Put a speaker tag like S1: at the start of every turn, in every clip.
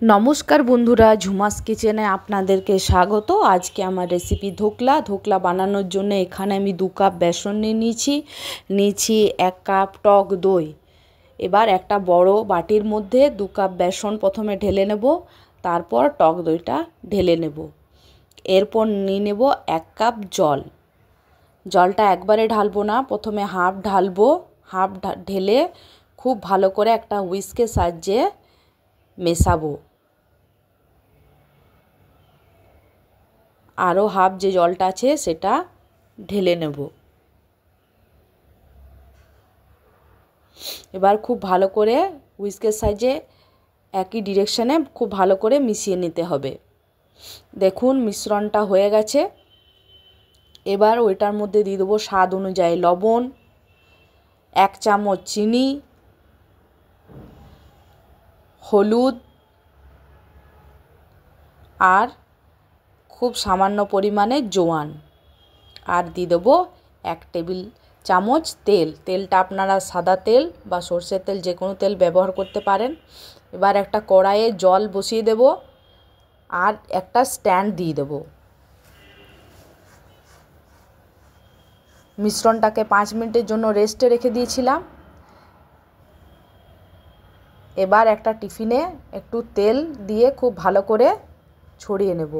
S1: নমস্কার বন্ধুরা, ঝুমাস কিচেনে আপনাদেরকে স্বাগত। আজকে আমার রেসিপি ধোকলা বানানোর জন্য এখানে আমি 2 কাপ বেসন নিয়েছি 1 কাপ টক দই। এবার একটা বড় বাটির মধ্যে 2 কাপ বেসন প্রথমে ঢেলে নেব, তারপর টক দইটা ঢেলে নেব। এরপর নিয়ে নেব 1 কাপ জল। জলটা একবারে ঢালবো না, প্রথমে হাফ ঢালবো। হাফ ঢেলে খুব ভালো করে একটা হুইস্কের সাহায্যে মেশাবো। আরও হাফ যে জলটা আছে সেটা ঢেলে নেব। এবার খুব ভালো করে হুইস্কের সাহায্যে একই ডিরেকশনে খুব ভালো করে মিশিয়ে নিতে হবে। দেখুন মিশ্রণটা হয়ে গেছে। এবার ওইটার মধ্যে দিয়ে দেবো স্বাদ অনুযায়ী লবণ, 1 চামচ চিনি, হলুদ আর খুব সামান্য পরিমাণে জোয়ান, আর দিয়ে দেবো 1 টেবিল চামচ তেল। তেলটা আপনারা সাদা তেল বা সরষের তেল যে কোনো তেল ব্যবহার করতে পারেন। এবার একটা কড়াইয়ে জল বসিয়ে দেব আর একটা স্ট্যান্ড দিয়ে দেব। মিশ্রণটাকে 5 মিনিটের জন্য রেস্টে রেখে দিয়েছিলাম। এবার একটা টিফিনে একটু তেল দিয়ে খুব ভালো করে ছড়িয়ে নেব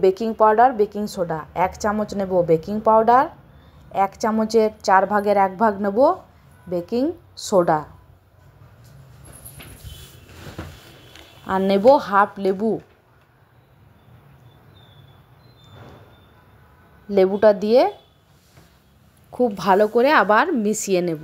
S1: বেকিং পাউডার, বেকিং সোডা। 1 চামচ নেব বেকিং পাউডার, 1 চামচের 4 ভাগের 1 ভাগ নেব বেকিং সোডা, আর নেব হাফ লেবু। লেবুটা দিয়ে খুব ভালো করে আবার মিশিয়ে নেব।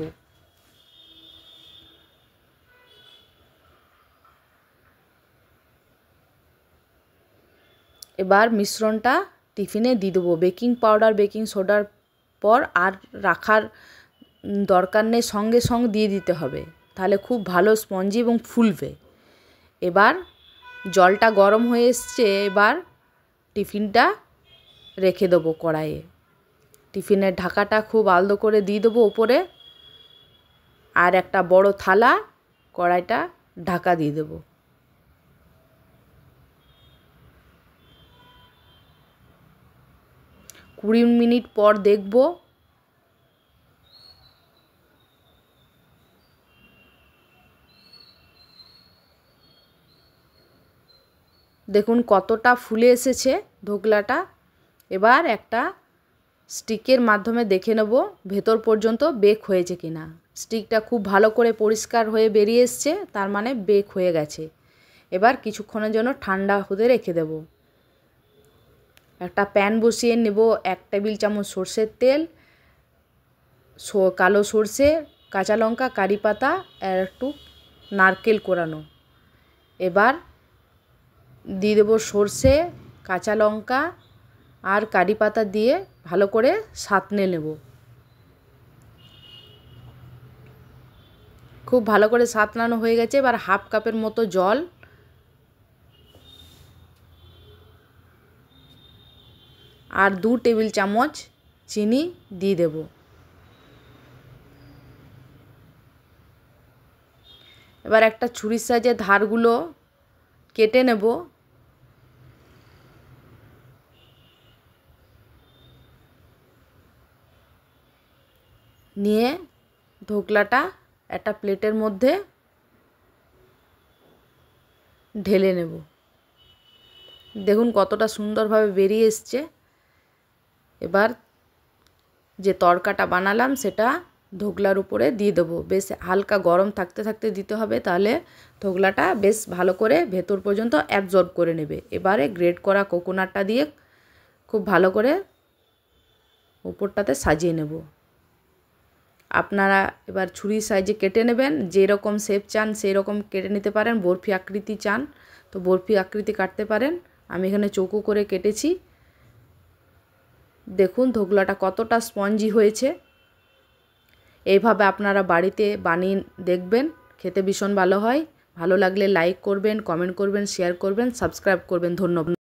S1: এবার মিশ্রণটা টিফিনে দিয়ে দেবো। বেকিং পাউডার, বেকিং সোডার পর আর রাখার দরকার নেই, সঙ্গে সঙ্গে দিয়ে দিতে হবে, তাহলে খুব ভালো স্পঞ্জি এবং ফুলবে। এবার জলটা গরম হয়ে এসছে, এবার টিফিনটা রেখে দেবো কড়াইয়ে। টিফিনের ঢাকাটা খুব আলতো করে দিয়ে দেবো ওপরে, আর একটা বড় থালা কড়াইটা ঢাকা দিয়ে দেবো। কুড়ি মিনিট পর দেখব। দেখুন কতটা ফুলে এসেছে ধোকলাটা। এবার একটা স্টিকের মাধ্যমে দেখে নেব ভেতর পর্যন্ত বেক হয়েছে কিনা। স্টিকটা খুব ভালো করে পরিষ্কার হয়ে বেরিয়ে এসছে, তার মানে বেক হয়ে গেছে। এবার কিছুক্ষণের জন্য ঠান্ডা হতে রেখে দেব। একটা প্যান বসিয়ে নেব, 1 টেবিল চামচ সরষের তেল, কালো সরষে, কাঁচা লঙ্কা, কারি পাতা আর একটু নারকেল কোরানো। এবার দিয়ে দেবো সরষে, কাঁচা লঙ্কা আর কারি পাতা দিয়ে ভালো করে সাঁতলে নেব। খুব ভালো করে সাঁতলানো হয়ে গেছে। এবার হাফ কাপের মতো জল আর 2 টেবিল চামচ চিনি দিয়ে দেব। এবার একটা ছুরির সাহায্যে ধারগুলো কেটে নেব। নিয়ে ধোকলাটা একটা প্লেটের মধ্যে ঢেলে নেব। দেখুন কতটা সুন্দরভাবে বেরিয়ে এসছে। এবার যে তড়কাটা বানালাম সেটা ধোকলার উপরে দিয়ে দেবো। বেশ হালকা গরম থাকতে থাকতে দিতে হবে, তাহলে ধোকলাটা বেশ ভালো করে ভেতর পর্যন্ত অ্যাবজর্ব করে নেবে। এবারে গ্রেট করা কোকোনাটটা দিয়ে খুব ভালো করে উপরটাতে সাজিয়ে নেব। আপনারা এবার ছুরির সাইজে কেটে নেবেন, যেরকম শেপ চান সেই রকম কেটে নিতে পারেন। বরফি আকৃতি চান তো বরফি আকৃতি কাটতে পারেন। আমি এখানে চৌকো করে কেটেছি। দেখুন ধোকলাটা কতটা স্পঞ্জি হয়েছে। এইভাবে আপনারা বাড়িতে বানিয়ে দেখবেন, খেতে ভীষণ ভালো হয়। ভালো লাগলে লাইক করবেন, কমেন্ট করবেন, শেয়ার করবেন, সাবস্ক্রাইব করবেন। ধন্যবাদ।